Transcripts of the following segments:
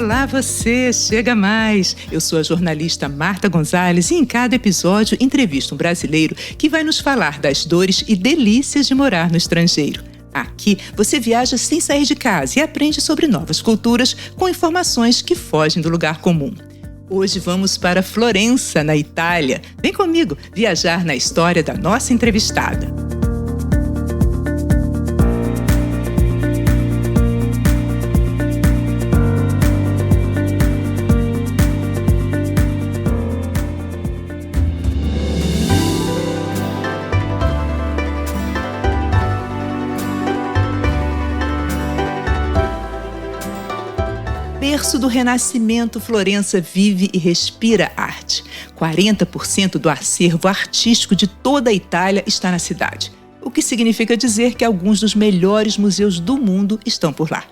Olá você, chega mais! Eu sou a jornalista Marta Gonzalez e em cada episódio entrevisto um brasileiro que vai nos falar das dores e delícias de morar no estrangeiro. Aqui você viaja sem sair de casa e aprende sobre novas culturas com informações que fogem do lugar comum. Hoje vamos para Florença, na Itália. Vem comigo viajar na história da nossa entrevistada. Berço do Renascimento, Florença vive e respira arte. 40% do acervo artístico de toda a Itália está na cidade, o que significa dizer que alguns dos melhores museus do mundo estão por lá.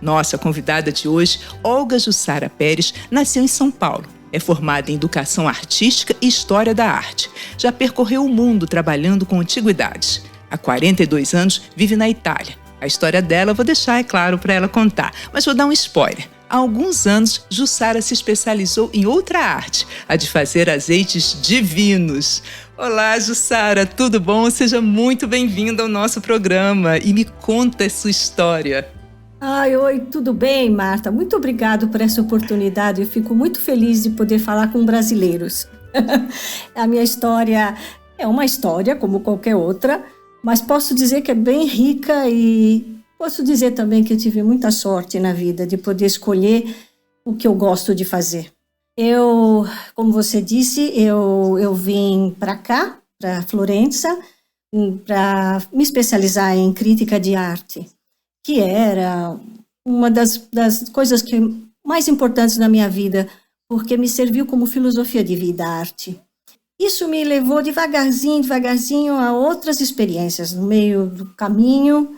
Nossa convidada de hoje, Olga Jussara Pérez, nasceu em São Paulo. É formada em Educação Artística e História da Arte. Já percorreu o mundo trabalhando com antiguidades. Há 42 anos vive na Itália. A história dela eu vou deixar, é claro, para ela contar, mas vou dar um spoiler. Há alguns anos, Jussara se especializou em outra arte, a de fazer azeites divinos. Olá, Jussara, tudo bom? Seja muito bem-vinda ao nosso programa e me conta a sua história. Oi, tudo bem, Marta? Muito obrigado por essa oportunidade. Eu fico muito feliz de poder falar com brasileiros. A minha história é uma história como qualquer outra, mas posso dizer que é bem rica e posso dizer também que eu tive muita sorte na vida de poder escolher o que eu gosto de fazer. Como você disse, eu vim para cá, para Florença, para me especializar em crítica de arte, que era uma das coisas mais importantes na minha vida, porque me serviu como filosofia de vida a arte. Isso me levou devagarzinho a outras experiências. No meio do caminho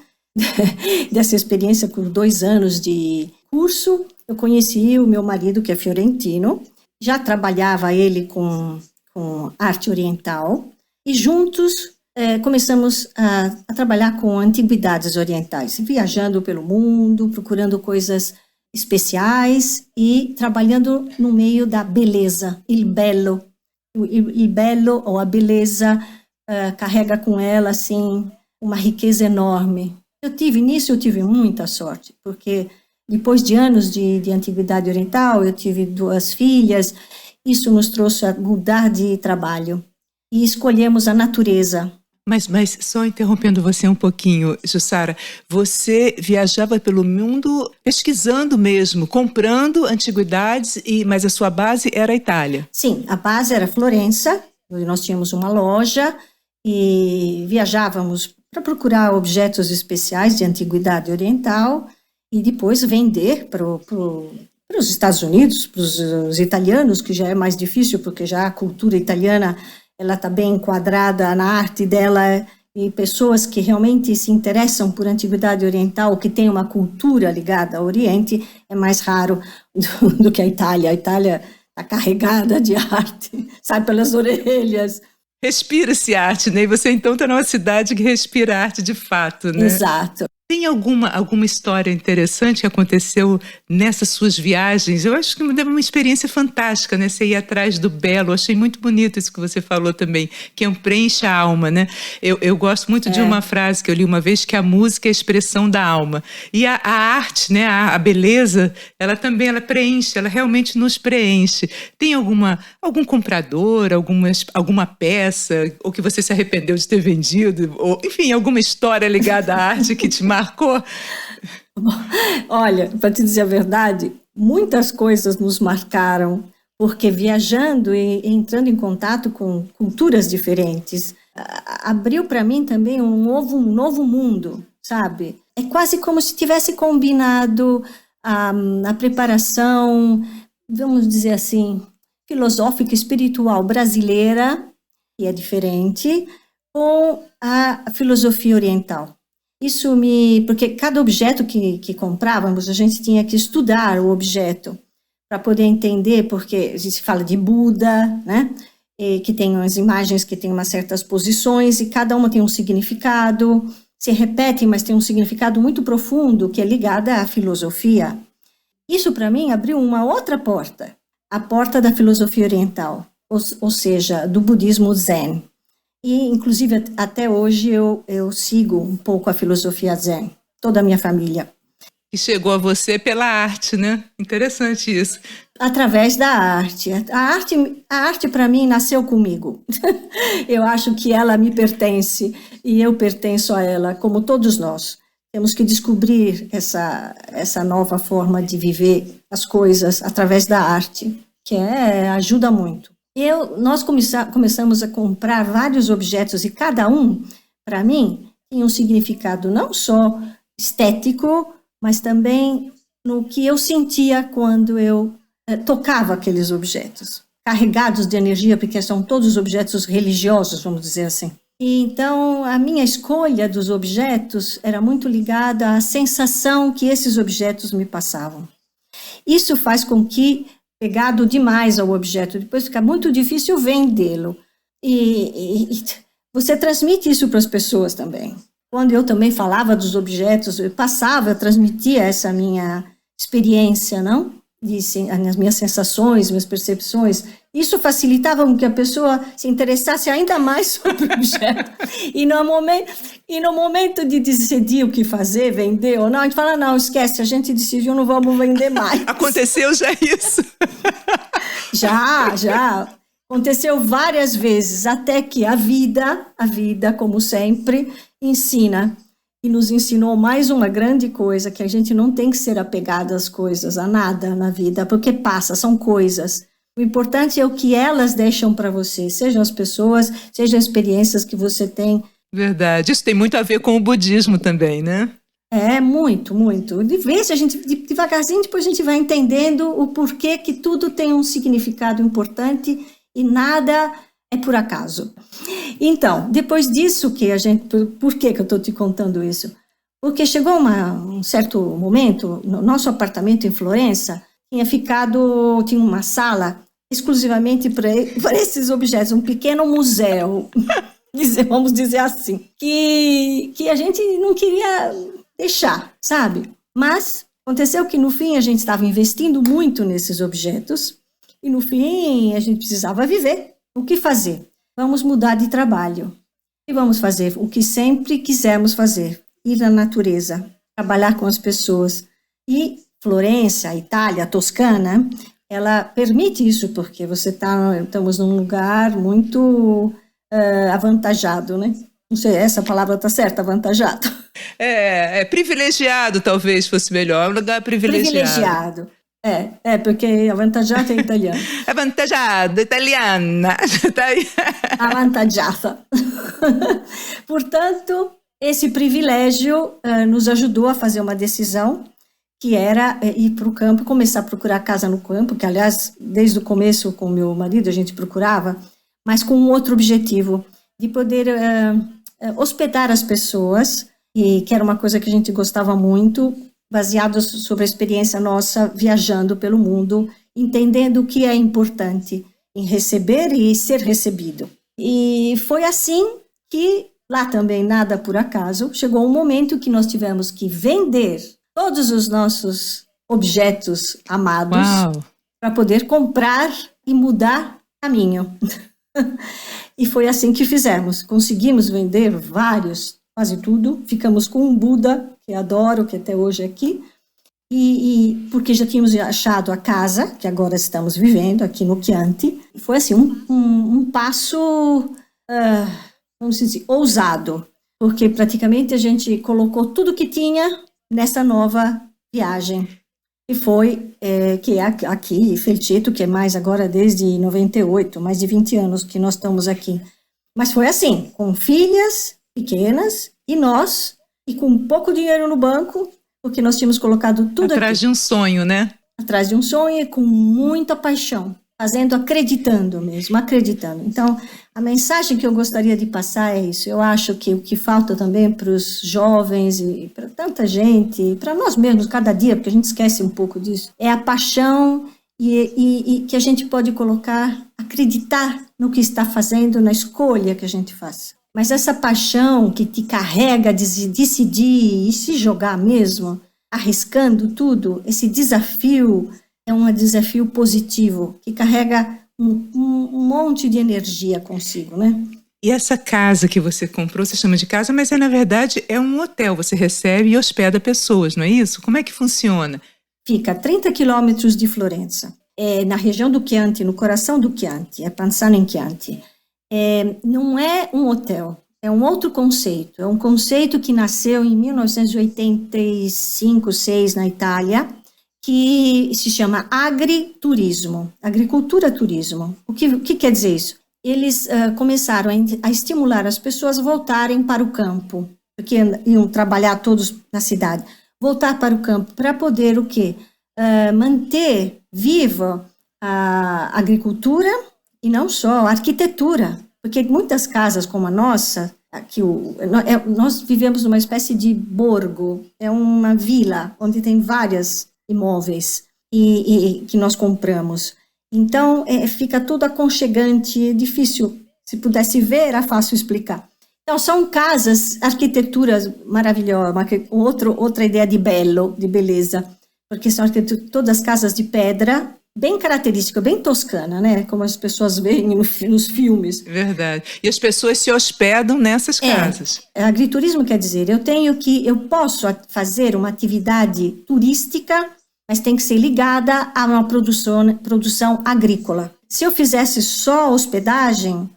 dessa experiência, por 2 anos de curso, eu conheci o meu marido, que é fiorentino. Já trabalhava ele com arte oriental e juntos começamos a trabalhar com antiguidades orientais, viajando pelo mundo, procurando coisas especiais e trabalhando no meio da beleza, il bello. O belo, ou a beleza, carrega com ela assim, uma riqueza enorme. Nisso eu tive muita sorte, porque depois de anos de antiguidade oriental, eu tive 2 filhas, isso nos trouxe a mudar de trabalho e escolhemos a natureza. Mas só interrompendo você um pouquinho, Jussara, você viajava pelo mundo pesquisando mesmo, comprando antiguidades, mas a sua base era a Itália. Sim, a base era Florença, nós tínhamos uma loja e viajávamos para procurar objetos especiais de antiguidade oriental e depois vender para os Estados Unidos, para os italianos, que já é mais difícil, porque já a cultura italiana ela está bem enquadrada na arte dela e pessoas que realmente se interessam por antiguidade oriental, que tem uma cultura ligada ao Oriente, é mais raro do que a Itália. A Itália está carregada de arte, sai pelas orelhas. Respira-se arte, né? E você então está numa cidade que respira arte de fato, né? Exato. Tem alguma história interessante que aconteceu nessas suas viagens? Eu acho que me deu uma experiência fantástica, né? Você ir atrás do belo. Eu achei muito bonito isso que você falou também, que preenche a alma, né? Eu gosto muito de uma frase que eu li uma vez, que a música é a expressão da alma. E a arte, né? A beleza, ela também preenche, ela realmente nos preenche. Tem algum comprador, alguma peça, ou que você se arrependeu de ter vendido? Ou, enfim, alguma história ligada à arte que te marcou? Olha, para te dizer a verdade, muitas coisas nos marcaram, porque viajando e entrando em contato com culturas diferentes, abriu para mim também um novo mundo, sabe? É quase como se tivesse combinado a preparação, vamos dizer assim, filosófica, espiritual brasileira, que é diferente, com a filosofia oriental. Porque cada objeto que comprávamos, a gente tinha que estudar o objeto para poder entender, porque a gente fala de Buda, né? Que tem umas imagens que tem umas certas posições e cada uma tem um significado, se repetem, mas tem um significado muito profundo que é ligado à filosofia. Isso, para mim, abriu uma outra porta, a porta da filosofia oriental, ou seja, do budismo Zen. E, inclusive, até hoje eu sigo um pouco a filosofia Zen, toda a minha família. E chegou a você pela arte, né? Interessante isso. Através da arte. A arte para mim nasceu comigo. Eu acho que ela me pertence e eu pertenço a ela, como todos nós. Temos que descobrir essa nova forma de viver as coisas através da arte, que ajuda muito. Nós começamos a comprar vários objetos e cada um, para mim, tinha um significado não só estético, mas também no que eu sentia quando eu tocava aqueles objetos, carregados de energia, porque são todos objetos religiosos, vamos dizer assim. E então, a minha escolha dos objetos era muito ligada à sensação que esses objetos me passavam. Isso faz com que, pegado demais ao objeto, depois fica muito difícil vendê-lo. E você transmite isso para as pessoas também. Quando eu também falava dos objetos, eu transmitia essa minha experiência, não? As minhas sensações, minhas percepções. Isso facilitava com que a pessoa se interessasse ainda mais sobre o objeto. E no momento de decidir o que fazer, vender ou não, a gente fala, não, esquece, a gente decidiu, não vamos vender mais. Aconteceu já isso? Já. Aconteceu várias vezes, até que a vida, como sempre, ensina. E nos ensinou mais uma grande coisa, que a gente não tem que ser apegado às coisas, a nada na vida, porque são coisas. O importante é o que elas deixam para você, sejam as pessoas, sejam as experiências que você tem. Verdade, isso tem muito a ver com o budismo também, né? Muito, muito. De vez, devagarzinho, depois a gente vai entendendo o porquê que tudo tem um significado importante e nada é por acaso. Então, depois disso por que eu estou te contando isso? Porque chegou um certo momento, no nosso apartamento em Florença, tinha uma sala exclusivamente para esses objetos, um pequeno museu, vamos dizer assim, que a gente não queria deixar, sabe? Mas aconteceu que no fim a gente estava investindo muito nesses objetos e no fim a gente precisava viver. O que fazer? Vamos mudar de trabalho e vamos fazer o que sempre quisemos fazer, ir à natureza, trabalhar com as pessoas. E Florença, Itália, Toscana, ela permite isso, porque estamos num lugar muito avantajado, né? Não sei, essa palavra está certa, avantajado. Privilegiado, talvez fosse melhor, um lugar privilegiado. Porque avantajado é italiano. Avantajado, italiana. Avantajata. Portanto, esse privilégio nos ajudou a fazer uma decisão, que era ir para o campo, começar a procurar casa no campo, que, aliás, desde o começo com meu marido a gente procurava, mas com um outro objetivo, de poder hospedar as pessoas, e que era uma coisa que a gente gostava muito, baseado sobre a experiência nossa viajando pelo mundo, entendendo o que é importante em receber e ser recebido. E foi assim que, lá também nada por acaso, chegou um momento que nós tivemos que vender todos os nossos objetos amados para poder comprar e mudar caminho. E foi assim que fizemos. Conseguimos vender quase tudo. Ficamos com um Buda, que adoro, que até hoje é aqui, e porque já tínhamos achado a casa, que agora estamos vivendo aqui no Chianti. E foi assim, um passo, vamos dizer, ousado, porque praticamente a gente colocou tudo que tinha nessa nova viagem. E foi que é aqui, Felceto, que é mais agora desde 98, mais de 20 anos que nós estamos aqui. Mas foi assim, com filhas pequenas e nós, e com pouco dinheiro no banco, porque nós tínhamos colocado tudo atrás de um sonho, né? Atrás de um sonho e com muita paixão, acreditando mesmo. Então, a mensagem que eu gostaria de passar é isso. Eu acho que o que falta também para os jovens e para tanta gente, para nós mesmos cada dia, porque a gente esquece um pouco disso, é a paixão e que a gente pode acreditar no que está fazendo, na escolha que a gente faz. Mas essa paixão que te carrega de decidir e se jogar mesmo, arriscando tudo, esse desafio é um desafio positivo, que carrega um monte de energia consigo, né? E essa casa que você comprou, você chama de casa, mas na verdade é um hotel. Você recebe e hospeda pessoas, não é isso? Como é que funciona? Fica a 30 quilômetros de Florença, na região do Chianti, no coração do Chianti, é Panzano in Chianti. Não é um hotel, é um outro conceito. É um conceito que nasceu em 1985, 6 na Itália, que se chama agriturismo, agricultura-turismo. O que quer dizer isso? Eles começaram a estimular as pessoas a voltarem para o campo, porque iam trabalhar todos na cidade, voltar para o campo para poder o quê? Manter viva a agricultura e não só a arquitetura, porque muitas casas como a nossa, nós vivemos numa espécie de borgo, é uma vila onde tem vários imóveis e que nós compramos. Então, fica tudo aconchegante, é difícil. Se pudesse ver, era fácil explicar. Então, são casas, arquiteturas maravilhosas, outra ideia de belo, de beleza, porque são todas casas de pedra, bem característica, bem toscana, né? Como as pessoas veem nos filmes. Verdade. E as pessoas se hospedam nessas casas. Agriturismo quer dizer, eu posso fazer uma atividade turística, mas tem que ser ligada a uma produção agrícola. Se eu fizesse só hospedagem,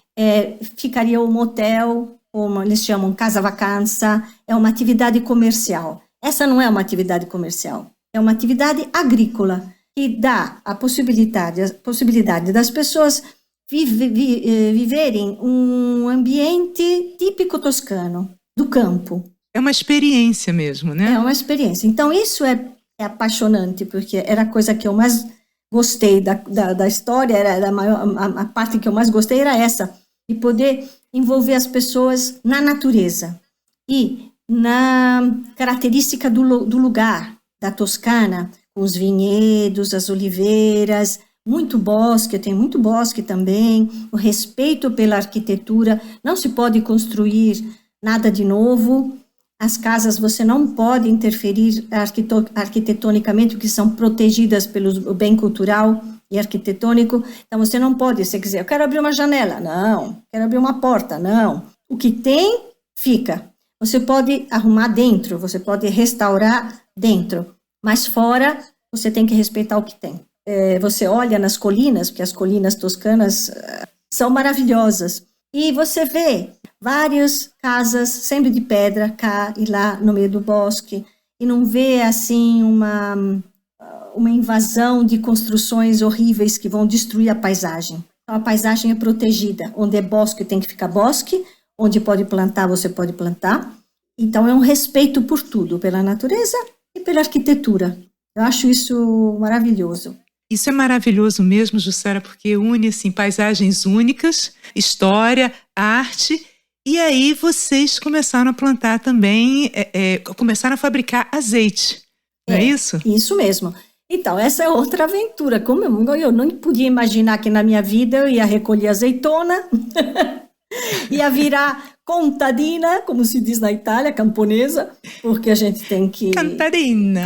ficaria um motel, como eles chamam casa vacanza, é uma atividade comercial. Essa não é uma atividade comercial, é uma atividade agrícola, que dá a possibilidade das pessoas viverem um ambiente típico toscano, do campo. É uma experiência mesmo, né? É uma experiência. Então, isso é apaixonante, porque era a coisa que eu mais gostei da história, a parte que eu mais gostei era essa, de poder envolver as pessoas na natureza e na característica do lugar, da Toscana, com os vinhedos, as oliveiras, muito bosque, tem muito bosque também, o respeito pela arquitetura, não se pode construir nada de novo. As casas você não pode interferir arquitetonicamente, porque são protegidas pelo bem cultural e arquitetônico. Então você não pode, se quiser, eu quero abrir uma janela, não. Quero abrir uma porta, não. O que tem, fica. Você pode arrumar dentro, você pode restaurar dentro, mas fora você tem que respeitar o que tem. Você olha nas colinas, porque as colinas toscanas são maravilhosas, e você vê várias casas, sempre de pedra, cá e lá no meio do bosque, e não vê, assim, uma invasão de construções horríveis que vão destruir a paisagem. Então, a paisagem é protegida. Onde é bosque, tem que ficar bosque. Onde pode plantar, você pode plantar. Então, é um respeito por tudo, pela natureza e pela arquitetura. Eu acho isso maravilhoso. Isso é maravilhoso mesmo, Jussara, porque une assim, paisagens únicas, história, arte. E aí vocês começaram a plantar também, começaram a fabricar azeite, não é isso? Isso mesmo. Então, essa é outra aventura. Como eu não podia imaginar que na minha vida eu ia recolher azeitona, ia virar contadina, como se diz na Itália, camponesa, porque a gente tem que... Contadina.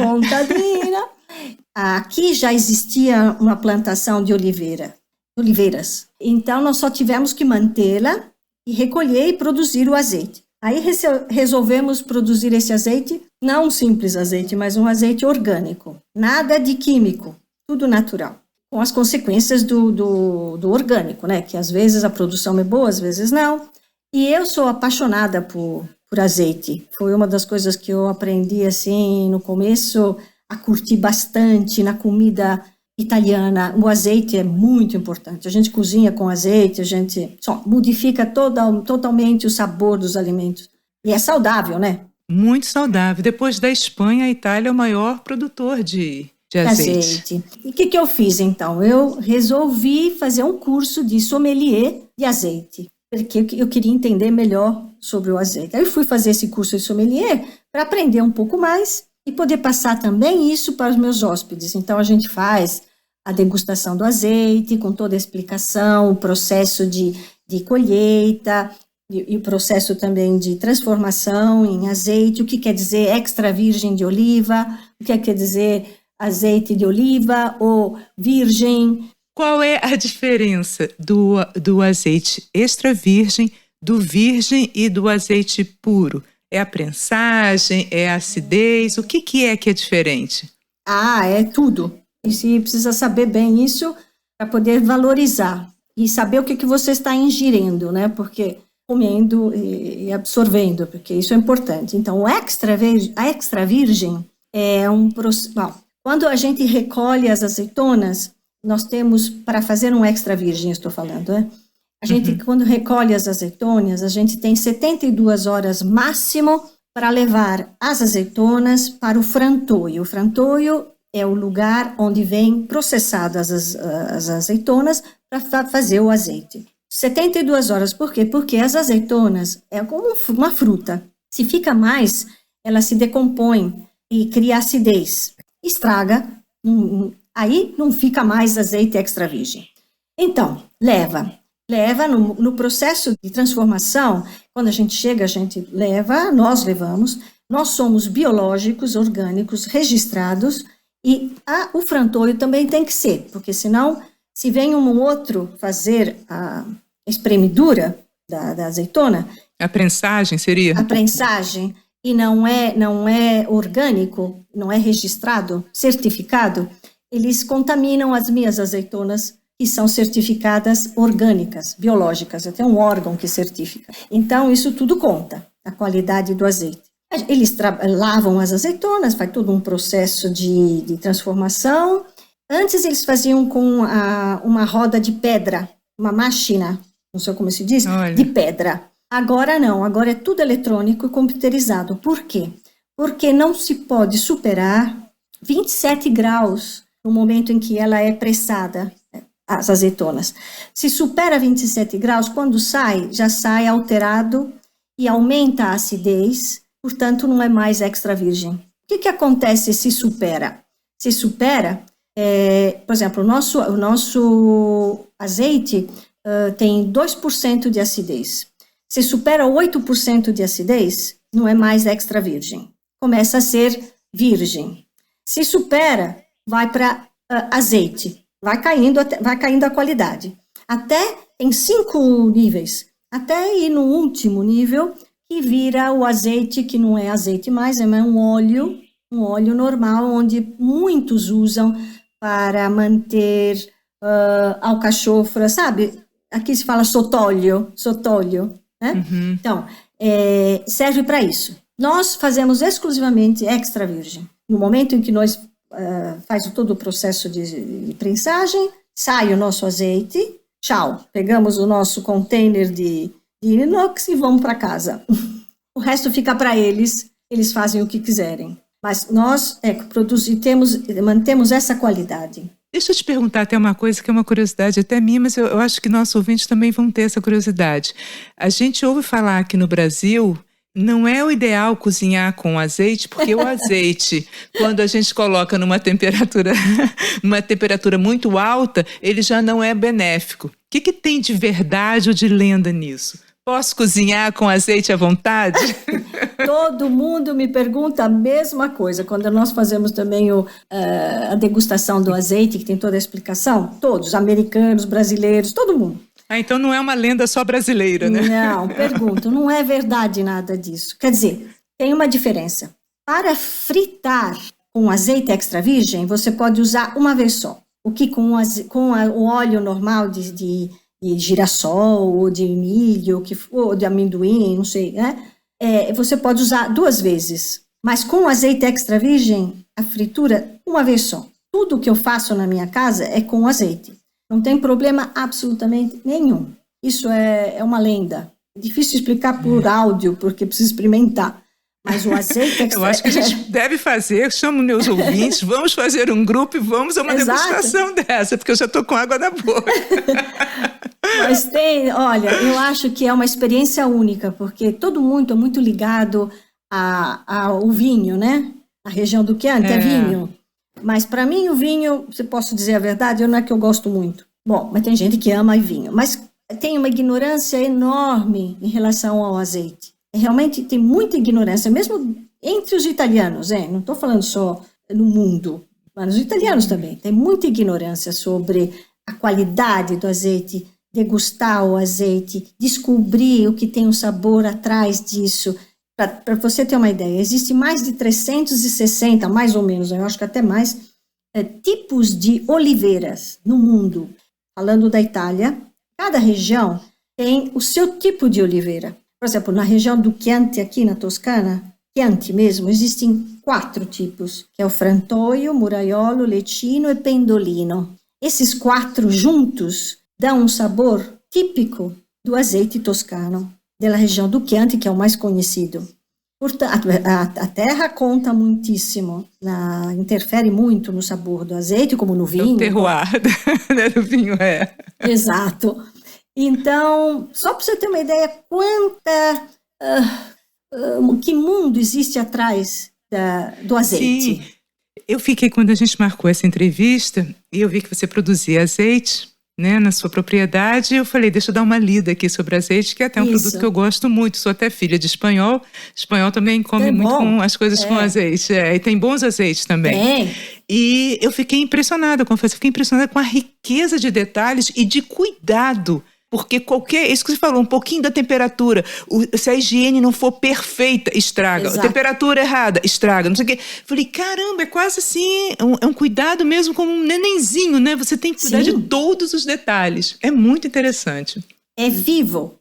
Aqui já existia uma plantação de oliveiras. Então, nós só tivemos que mantê-la e recolher e produzir o azeite. Aí resolvemos produzir esse azeite, não um simples azeite, mas um azeite orgânico. Nada de químico, tudo natural. Com as consequências do orgânico, né? Que às vezes a produção é boa, às vezes não. E eu sou apaixonada por azeite. Foi uma das coisas que eu aprendi, assim, no começo, a curtir bastante na comida italiana. O azeite é muito importante. A gente cozinha com azeite, a gente só modifica totalmente o sabor dos alimentos. E é saudável, né? Muito saudável. Depois da Espanha, a Itália é o maior produtor de azeite. E o que eu fiz, então? Eu resolvi fazer um curso de sommelier de azeite, porque eu queria entender melhor sobre o azeite. Aí eu fui fazer esse curso de sommelier para aprender um pouco mais e poder passar também isso para os meus hóspedes. Então, a gente faz a degustação do azeite, com toda a explicação, o processo de colheita, e o processo também de transformação em azeite, o que quer dizer extra virgem de oliva, o que quer dizer azeite de oliva ou virgem. Qual é a diferença do azeite extra virgem, do virgem e do azeite puro? É a prensagem, é a acidez? O que é diferente? É tudo. E se precisa saber bem isso para poder valorizar e saber o que você está ingerindo, né? Porque comendo e absorvendo, porque isso é importante. Então, a extra virgem é um processo. Quando a gente recolhe as azeitonas, nós temos, para fazer um extra virgem, estou falando, né? A gente, quando recolhe as azeitonas, a gente tem 72 horas máximo para levar as azeitonas para o frantoio. O frantoio é o lugar onde vem processadas as azeitonas para fazer o azeite. 72 horas, por quê? Porque as azeitonas é como uma fruta. Se fica mais, ela se decompõe e cria acidez. Estraga, aí não fica mais azeite extra virgem. Então, leva no processo de transformação, quando a gente chega, a gente leva, nós levamos, nós somos biológicos, orgânicos, registrados, e o frantoio também tem que ser, porque senão, se vem um outro fazer a espremidura da azeitona... A prensagem seria? A prensagem, e não é orgânico, não é registrado, certificado, eles contaminam as minhas azeitonas, que são certificadas orgânicas, biológicas, até um órgão que certifica. Então, isso tudo conta, a qualidade do azeite. Eles lavam as azeitonas, faz todo um processo de transformação. Antes, eles faziam com uma roda de pedra, uma máquina, não sei como se diz, de pedra. Agora não, agora é tudo eletrônico e computerizado. Por quê? Porque não se pode superar 27 graus no momento em que ela é pressada, as azeitonas. Se supera 27 graus, quando sai, já sai alterado e aumenta a acidez, portanto, não é mais extra virgem. O que acontece se supera? Se supera, por exemplo, o nosso azeite tem 2% de acidez. Se supera 8% de acidez, não é mais extra virgem. Começa a ser virgem. Se supera, vai para azeite. Vai caindo a qualidade. Até em 5 níveis. Até ir no último nível, que vira o azeite, que não é azeite mais, é um óleo normal, onde muitos usam para manter alcachofra, sabe? Aqui se fala sotólio, né? Então, serve para isso. Nós fazemos exclusivamente extra virgem. No momento em que nós faz todo o processo de prensagem, sai o nosso azeite, tchau, pegamos o nosso container de inox e vamos para casa. O resto fica para eles fazem o que quiserem. Mas nós mantemos essa qualidade. Deixa eu te perguntar até uma coisa que é uma curiosidade até minha, mas eu acho que nossos ouvintes também vão ter essa curiosidade. A gente ouve falar aqui no Brasil... Não é o ideal cozinhar com azeite, porque o azeite, quando a gente coloca numa temperatura muito alta, ele já não é benéfico. O que tem de verdade ou de lenda nisso? Posso cozinhar com azeite à vontade? Todo mundo me pergunta a mesma coisa. Quando nós fazemos também a degustação do azeite, que tem toda a explicação, todos, americanos, brasileiros, todo mundo. Então não é uma lenda só brasileira, né? Não, pergunto, não é verdade nada disso. Quer dizer, tem uma diferença. Para fritar com azeite extra virgem, você pode usar uma vez só. O que com o óleo normal de girassol, ou de milho, ou de amendoim, não sei, né? Você pode usar 2 vezes. Mas com azeite extra virgem, a fritura, uma vez só. Tudo que eu faço na minha casa é com azeite. Não tem problema absolutamente nenhum. Isso é uma lenda. É difícil explicar por áudio, porque precisa experimentar. Mas o azeite extra... Eu acho que a gente deve fazer, chamo meus ouvintes, vamos fazer um grupo e vamos a uma degustação dessa, porque eu já estou com água na boca. Mas olha, eu acho que é uma experiência única, porque todo mundo é muito ligado ao vinho, né? A região do Chianti é vinho. Mas para mim o vinho, se posso dizer a verdade, não é que eu gosto muito. Bom, mas tem gente que ama vinho. Mas tem uma ignorância enorme em relação ao azeite. Realmente tem muita ignorância, mesmo entre os italianos, não estou falando só no mundo, mas os italianos também. Tem muita ignorância sobre a qualidade do azeite, degustar o azeite, descobrir o que tem um sabor atrás disso. Para você ter uma ideia, existem mais de 360, mais ou menos, eu acho que até mais, tipos de oliveiras no mundo. Falando da Itália, cada região tem o seu tipo de oliveira. Por exemplo, na região do Chianti, aqui na Toscana, Chianti mesmo, existem 4 tipos, que é o Frantoio, Muraiolo, Lecchino e Pendolino. Esses 4 juntos dão um sabor típico do azeite toscano, da região do Chianti, que é o mais conhecido. Portanto, a terra conta muitíssimo, interfere muito no sabor do azeite, como no vinho. O terroir, né, do vinho, Exato. Então, só para você ter uma ideia, que mundo existe atrás do azeite. Sim, eu fiquei, quando a gente marcou essa entrevista, e eu vi que você produzia azeite, né, na sua propriedade, eu falei, deixa eu dar uma lida aqui sobre azeite, que é até um produto que eu gosto muito, sou até filha de espanhol também come muito com as coisas com azeite, e tem bons azeites também. E eu fiquei impressionada, confesso, fiquei impressionada com a riqueza de detalhes e de cuidado, porque isso que você falou, um pouquinho da temperatura, se a higiene não for perfeita, estraga. Exato. A temperatura errada, estraga, não sei o quê. Falei, caramba, é quase assim, é um cuidado mesmo como um nenenzinho, né? Você tem que cuidar de todos os detalhes. É muito interessante. É vivo,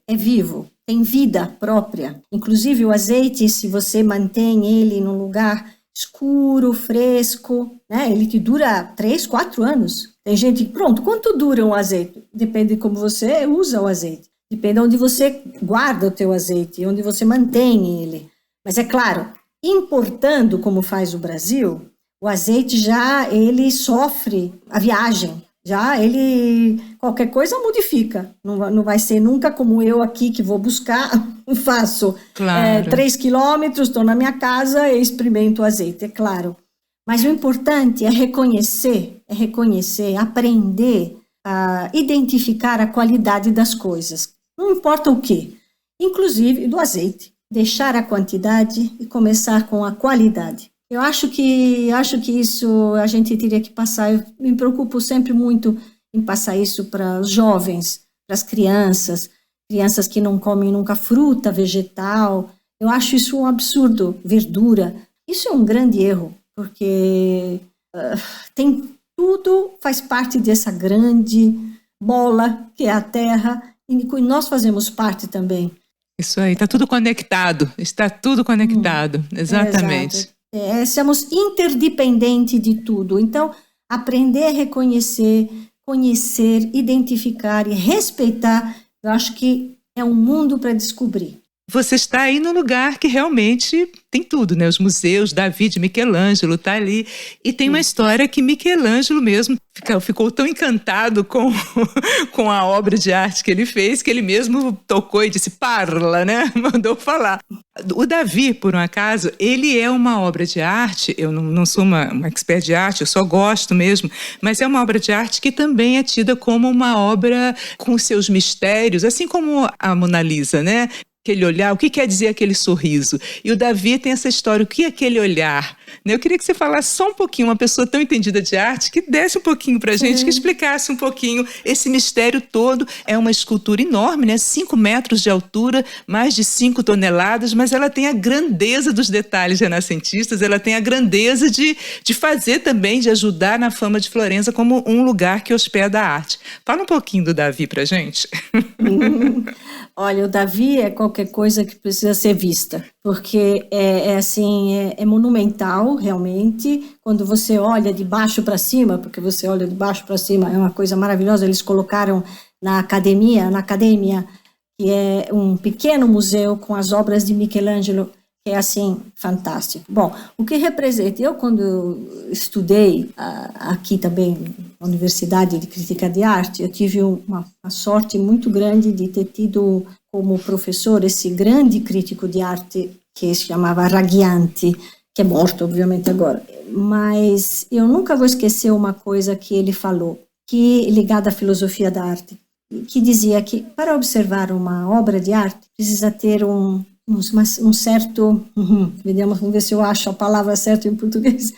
tem vida própria. Inclusive o azeite, se você mantém ele num lugar escuro, fresco, né? Ele te dura 3, 4 anos. Tem gente, pronto, quanto dura um azeite? Depende de como você usa o azeite. Depende de onde você guarda o teu azeite, onde você mantém ele. Mas é claro, importando como faz o Brasil, o azeite ele sofre a viagem. Qualquer coisa modifica. Não vai ser nunca como eu aqui que vou buscar, faço 3 quilômetros, estou na minha casa e experimento o azeite, é claro. Mas o importante é reconhecer, aprender a identificar a qualidade das coisas. Não importa o quê, inclusive do azeite. Deixar a quantidade e começar com a qualidade. Eu acho que isso a gente teria que passar. Eu me preocupo sempre muito em passar isso para os jovens, para as crianças que não comem nunca fruta, vegetal. Eu acho isso um absurdo, verdura. Isso é um grande erro, porque tudo faz parte dessa grande bola que é a Terra e nós fazemos parte também. Isso aí, está tudo conectado, exatamente. Somos interdependentes de tudo, então aprender a reconhecer, conhecer, identificar e respeitar, eu acho que é um mundo para descobrir. Você está aí no lugar que realmente tem tudo, né? Os museus, Davi de Michelangelo está ali. E tem uma história que Michelangelo mesmo ficou tão encantado com a obra de arte que ele fez, que ele mesmo tocou e disse, parla, né? Mandou falar. O Davi, por um acaso, ele é uma obra de arte, eu não sou uma expert de arte, eu só gosto mesmo, mas é uma obra de arte que também é tida como uma obra com seus mistérios, assim como a Mona Lisa, né? Aquele olhar, o que quer dizer aquele sorriso? E o Davi tem essa história, o que é aquele olhar? Eu queria que você falasse só um pouquinho, uma pessoa tão entendida de arte, que desse um pouquinho para a gente, que explicasse um pouquinho esse mistério todo. É uma escultura enorme, né? 5 metros de altura, mais de 5 toneladas, mas ela tem a grandeza dos detalhes renascentistas, ela tem a grandeza de fazer também, de ajudar na fama de Florença como um lugar que hospeda a arte. Fala um pouquinho do Davi para a gente. Olha, o Davi é qualquer coisa que precisa ser vista, porque é monumental, realmente. Quando você olha de baixo para cima, porque você olha de baixo para cima, é uma coisa maravilhosa. Eles colocaram na academia, que é um pequeno museu com as obras de Michelangelo, que é assim, fantástico. Bom, o que representa? Eu, quando estudei aqui também, na Universidade de Crítica de Arte, eu tive uma sorte muito grande de ter tido como professor esse grande crítico de arte que se chamava Raggianti, que é morto, obviamente, agora. Mas eu nunca vou esquecer uma coisa que ele falou, que ligada à filosofia da arte. que dizia que para observar uma obra de arte precisa ter um certo, vamos ver se eu acho a palavra certa em português,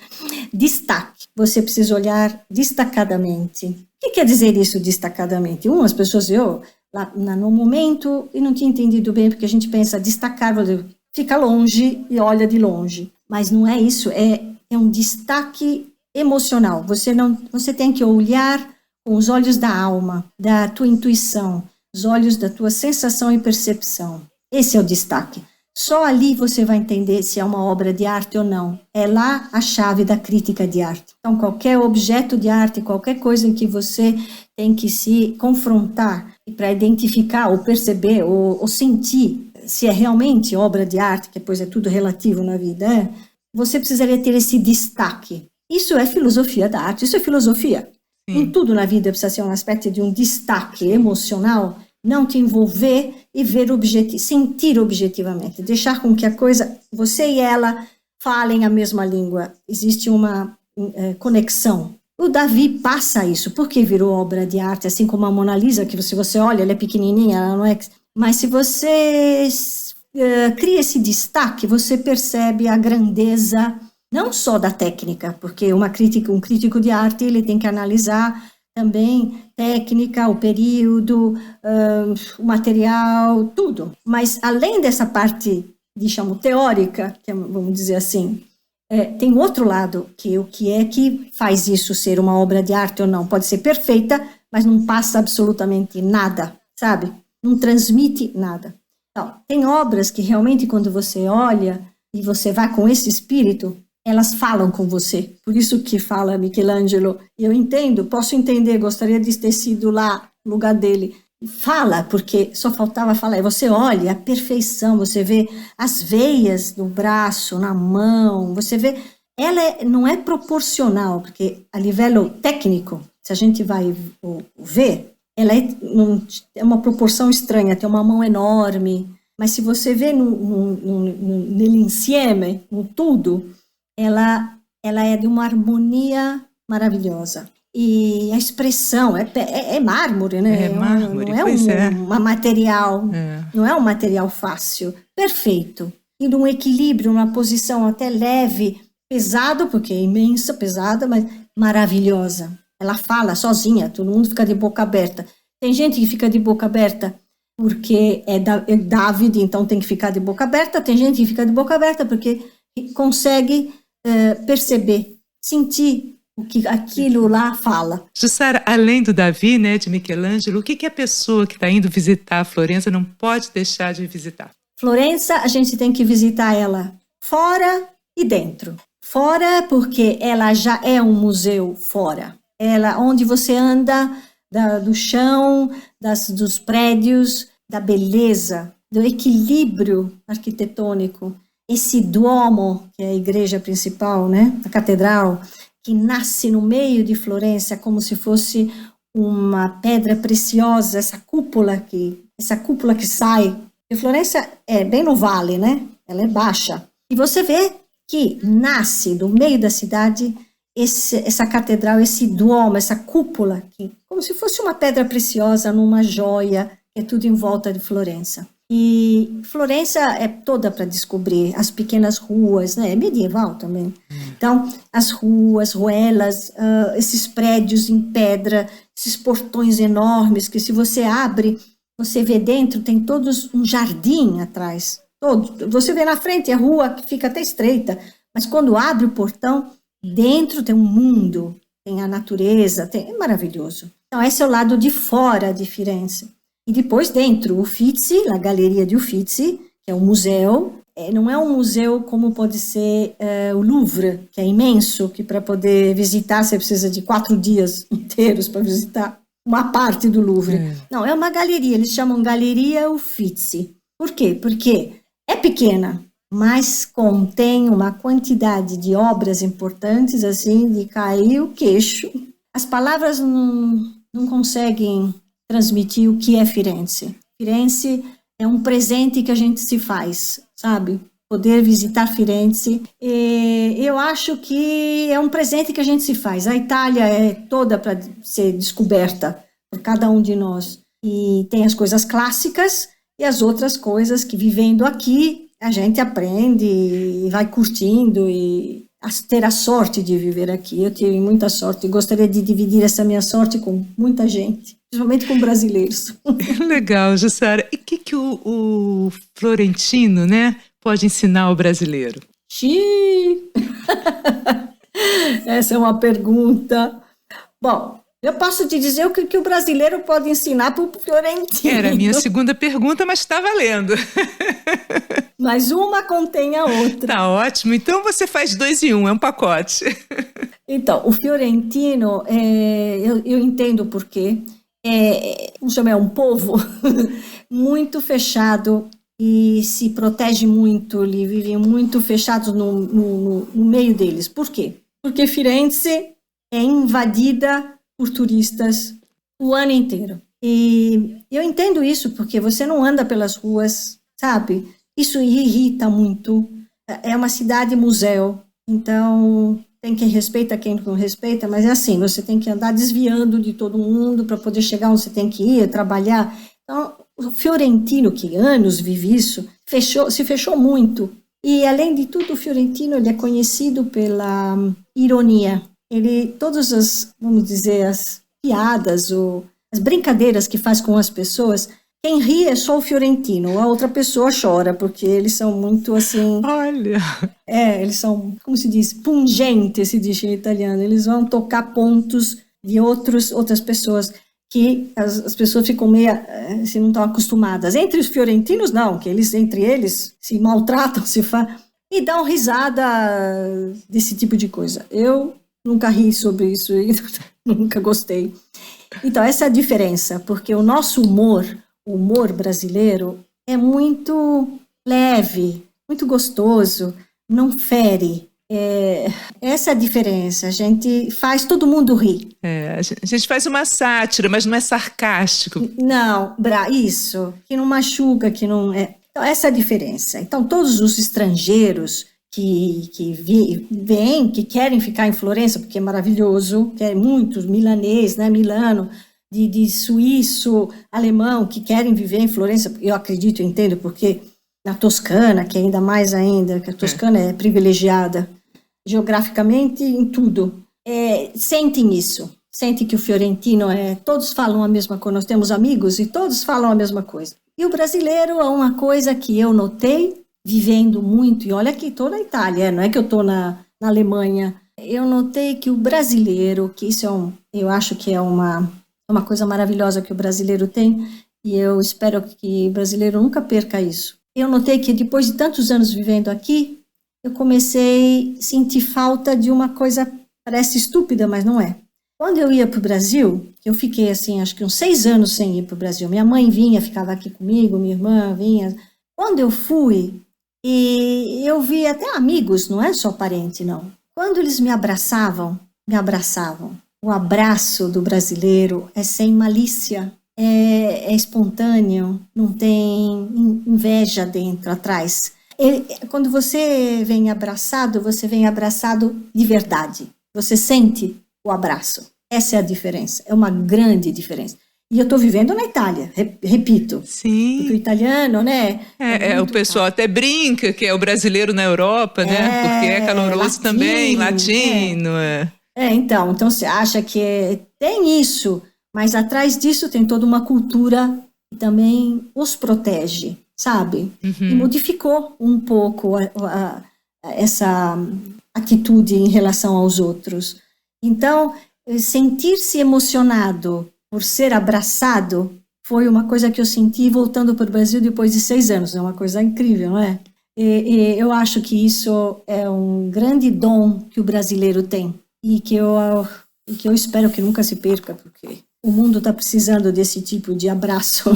destaque. Você precisa olhar destacadamente. O que quer dizer isso, destacadamente? Umas pessoas, lá no momento, e não tinha entendido bem, porque a gente pensa destacar, fica longe e olha de longe. Mas não é isso, é um destaque emocional. Você tem que olhar com os olhos da alma, da tua intuição, os olhos da tua sensação e percepção. Esse é o destaque. Só ali você vai entender se é uma obra de arte ou não. É lá a chave da crítica de arte. Então, qualquer objeto de arte, qualquer coisa em que você tem que se confrontar para identificar ou perceber ou sentir se é realmente obra de arte, que depois é tudo relativo na vida, você precisaria ter esse destaque. Isso é filosofia da arte, isso é filosofia. Sim. Em tudo na vida precisa ser um aspecto de um destaque emocional, não te envolver e ver sentir objetivamente, deixar com que a coisa, você e ela falem a mesma língua, existe uma conexão. O Davi passa isso, porque virou obra de arte, assim como a Mona Lisa, que se você olha, ela é pequenininha, ela não é... Mas se você cria esse destaque, você percebe a grandeza, não só da técnica, porque um crítico de arte, ele tem que analisar também técnica, o período, o material, tudo. Mas além dessa parte, chamo teórica, que vamos dizer assim, tem outro lado, que o que é que faz isso ser uma obra de arte ou não. Pode ser perfeita, mas não passa absolutamente nada, sabe? Não transmite nada. Então, tem obras que realmente quando você olha e você vai com esse espírito, elas falam com você. Por isso que fala Michelangelo. Eu entendo, posso entender, gostaria de ter sido lá no lugar dele. Fala, porque só faltava falar. Você olha a perfeição, você vê as veias do braço, na mão, você vê... Ela não é proporcional, porque a nível técnico, se a gente vai ver, ela é uma proporção estranha, tem uma mão enorme, mas se você vê nele insieme, no tudo, ela é de uma harmonia maravilhosa. E a expressão é mármore, né? É mármore, não é material, não é um material fácil, perfeito. E num equilíbrio, numa posição até leve, pesado, porque é imensa, pesada, mas maravilhosa. Ela fala sozinha, todo mundo fica de boca aberta. Tem gente que fica de boca aberta porque é David, então tem que ficar de boca aberta. Tem gente que fica de boca aberta porque consegue perceber, sentir o que aquilo lá fala. Jussara, além do Davi, né, de Michelangelo, o que a pessoa que está indo visitar a Florença não pode deixar de visitar? Florença, a gente tem que visitar ela fora e dentro. Fora porque ela já é um museu fora. Ela, onde você anda, do chão, dos prédios, da beleza, do equilíbrio arquitetônico. Esse Duomo, que é a igreja principal, né, a catedral, que nasce no meio de Florença como se fosse uma pedra preciosa, essa cúpula que sai. E Florença é bem no vale, né? Ela é baixa. E você vê que nasce do meio da cidade essa catedral, esse Duomo, essa cúpula, como se fosse uma pedra preciosa numa joia, que é tudo em volta de Florença. E Florença é toda para descobrir, as pequenas ruas, né? É medieval também. Então, as ruas, ruelas, esses prédios em pedra, esses portões enormes, que se você abre, você vê dentro, tem todos um jardim atrás. Você vê na frente a rua que fica até estreita, mas quando abre o portão, dentro tem um mundo, tem a natureza, é maravilhoso. Então, esse é o lado de fora de Firenze. E depois dentro, o Uffizi, a Galeria de Uffizi, que é um museu, não é um museu como pode ser o Louvre, que é imenso, que para poder visitar você precisa de 4 dias inteiros para visitar uma parte do Louvre. Não, é uma galeria, eles chamam Galeria Uffizi. Por quê? Porque é pequena, mas contém uma quantidade de obras importantes, assim, de cair o queixo. As palavras não conseguem transmitir o que é Firenze. Firenze é um presente que a gente se faz, sabe? Poder visitar Firenze. E eu acho que é um presente que a gente se faz. A Itália é toda para ser descoberta por cada um de nós. E tem as coisas clássicas e as outras coisas que, vivendo aqui, a gente aprende e vai curtindo e ter a sorte de viver aqui. Eu tive muita sorte e gostaria de dividir essa minha sorte com muita gente, principalmente com brasileiros. Legal, Jussara. E o que o florentino, né, pode ensinar ao brasileiro? Xiii! Essa é uma pergunta. Bom, eu posso te dizer o que o brasileiro pode ensinar para o florentino. Era a minha segunda pergunta, mas está valendo. Mas uma contém a outra. Tá ótimo. Então você faz 2 em 1, é um pacote. Então, o fiorentino, eu entendo o porquê. É um povo muito fechado e se protege muito, eles vivem muito fechados no meio deles. Por quê? Porque Firenze é invadida por turistas o ano inteiro. E eu entendo isso, porque você não anda pelas ruas, sabe? Isso irrita muito. É uma cidade-museu, então tem quem respeita, quem não respeita, mas é assim, você tem que andar desviando de todo mundo para poder chegar onde você tem que ir, trabalhar. Então, o fiorentino, que anos vive isso, se fechou muito. E, além de tudo, o fiorentino ele é conhecido pela ironia. Todas as, vamos dizer, as piadas ou as brincadeiras que faz com as pessoas, quem ri é só o fiorentino, a outra pessoa chora, porque eles são muito assim... Olha! Eles são, como se diz, pungentes, se diz em italiano. Eles vão tocar pontos de outras pessoas que as pessoas ficam meio, se não estão acostumadas. Entre os fiorentinos, não, que eles, entre eles, se maltratam, e dão risada desse tipo de coisa. Eu nunca ri sobre isso e nunca gostei. Então, essa é a diferença, porque o nosso humor, o humor brasileiro, é muito leve, muito gostoso, não fere. Essa é a diferença. A gente faz todo mundo rir. A gente faz uma sátira, mas não é sarcástico. Não, isso. Que não machuca, que não é. Então, essa é a diferença. Então, todos os estrangeiros que vêm, que querem ficar em Florença, porque é maravilhoso, que é muitos milanês, né, Milano, de suíço, alemão, que querem viver em Florença, eu acredito, eu entendo, porque na Toscana, que é ainda mais ainda, que a Toscana é privilegiada geograficamente em tudo, sentem isso, sentem que o fiorentino todos falam a mesma coisa, nós temos amigos e todos falam a mesma coisa. E o brasileiro é uma coisa que eu notei, vivendo muito, e olha que estou na Itália, não é que eu estou na Alemanha, eu notei que o brasileiro, que isso eu acho que é uma coisa maravilhosa que o brasileiro tem, e eu espero que o brasileiro nunca perca isso. Eu notei que depois de tantos anos vivendo aqui, eu comecei a sentir falta de uma coisa, parece estúpida, mas não é. Quando eu ia para o Brasil, eu fiquei assim, acho que uns 6 anos sem ir para o Brasil. Minha mãe vinha, ficava aqui comigo, minha irmã vinha. Quando eu fui, e eu vi até amigos, não é só parente, não. Quando eles me abraçavam. O abraço do brasileiro é sem malícia, é espontâneo, não tem inveja dentro, atrás. Quando você vem abraçado de verdade. Você sente o abraço. Essa é a diferença, é uma grande diferença. E eu estou vivendo na Itália, repito. Sim. Porque o italiano, né? O pessoal até brinca que é o brasileiro na Europa, né? Porque é caloroso latino, também, latino. Então você acha que tem isso, mas atrás disso tem toda uma cultura que também os protege, sabe? Uhum. E modificou um pouco essa atitude em relação aos outros. Então, sentir-se emocionado por ser abraçado foi uma coisa que eu senti voltando para o Brasil depois de 6 anos. É uma coisa incrível, não é? E eu acho que isso é um grande dom que o brasileiro tem e que eu espero que nunca se perca, porque o mundo está precisando desse tipo de abraço.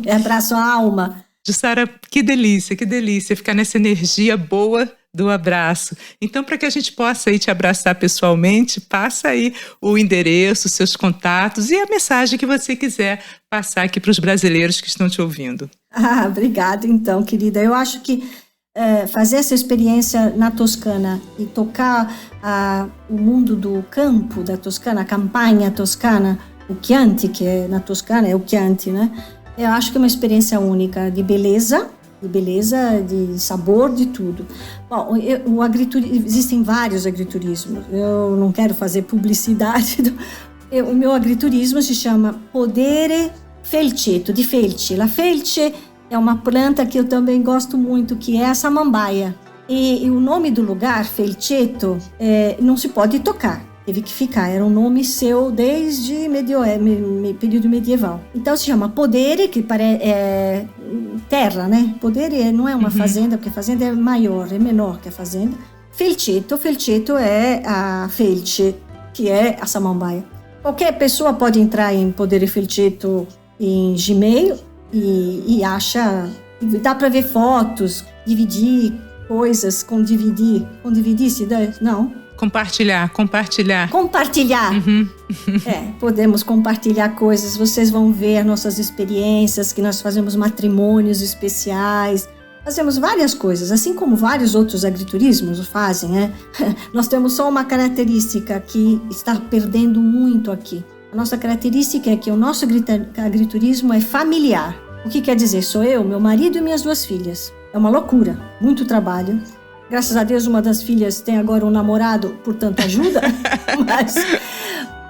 É abraço à alma. Jussara, que delícia ficar nessa energia boa do abraço. Então, para que a gente possa ir te abraçar pessoalmente, passa aí o endereço, seus contatos e a mensagem que você quiser passar aqui para os brasileiros que estão te ouvindo. Obrigada, então, querida. Eu acho que fazer essa experiência na Toscana e tocar o mundo do campo da Toscana, a campanha toscana, o Chianti, que é na Toscana, é o Chianti, né? Eu acho que é uma experiência única de beleza, de sabor, de tudo. Bom, existem vários agriturismos. Eu não quero fazer publicidade. O meu agriturismo se chama Podere Felceto, de felce. La felce é uma planta que eu também gosto muito, que é a samambaia. E o nome do lugar, Felceto, não se pode tocar. Teve que ficar, era um nome seu desde período medieval. Então se chama Podere, que é terra, né? Podere não é uma fazenda, porque a fazenda é maior, é menor que a fazenda. Felceto é a felce, que é a samambaia. Qualquer pessoa pode entrar em Podere Felceto em Gmail e acha, dá para ver fotos, dividir coisas com DVD. Com DVD se dá? Não. Compartilhar. Podemos compartilhar coisas. Vocês vão ver nossas experiências, que nós fazemos matrimônios especiais, fazemos várias coisas, assim como vários outros agriturismos fazem, né? Nós temos só uma característica que está perdendo muito aqui. A nossa característica é que o nosso agriturismo é familiar. O que quer dizer? Sou eu, meu marido e minhas 2 filhas. É uma loucura, muito trabalho. Graças a Deus, uma das filhas tem agora um namorado, portanto ajuda,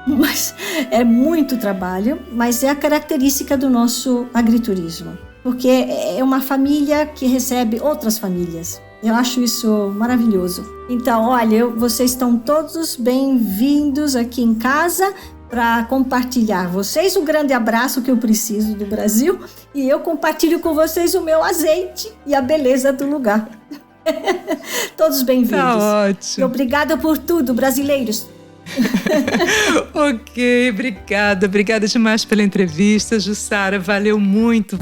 mas é muito trabalho, mas é a característica do nosso agriturismo, porque é uma família que recebe outras famílias. Eu acho isso maravilhoso. Então, olha, vocês estão todos bem-vindos aqui em casa para compartilhar. Vocês um grande abraço que eu preciso do Brasil e eu compartilho com vocês o meu azeite e a beleza do lugar. Todos bem-vindos. Tá ótimo. E obrigada por tudo, brasileiros. Ok, obrigada demais pela entrevista, Jussara, valeu muito.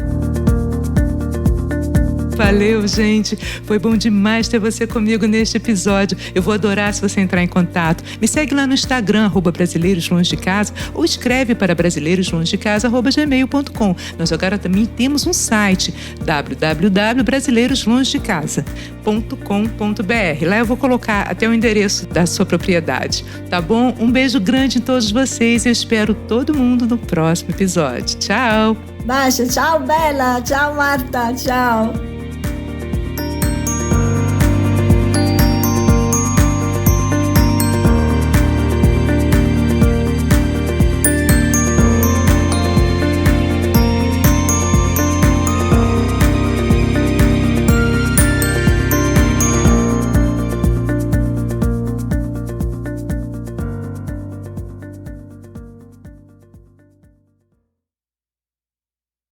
Valeu, gente. Foi bom demais ter você comigo neste episódio. Eu vou adorar se você entrar em contato. Me segue lá no Instagram, @brasileiroslongedecasa, ou escreve para brasileiroslongedecasa@gmail.com. Nós agora também temos um site, www.brasileiroslongedecasa.com.br. Lá eu vou colocar até o endereço da sua propriedade, tá bom? Um beijo grande em todos vocês. Eu espero todo mundo no próximo episódio. Tchau! Baixa, tchau, Bela. Tchau, Marta. Tchau.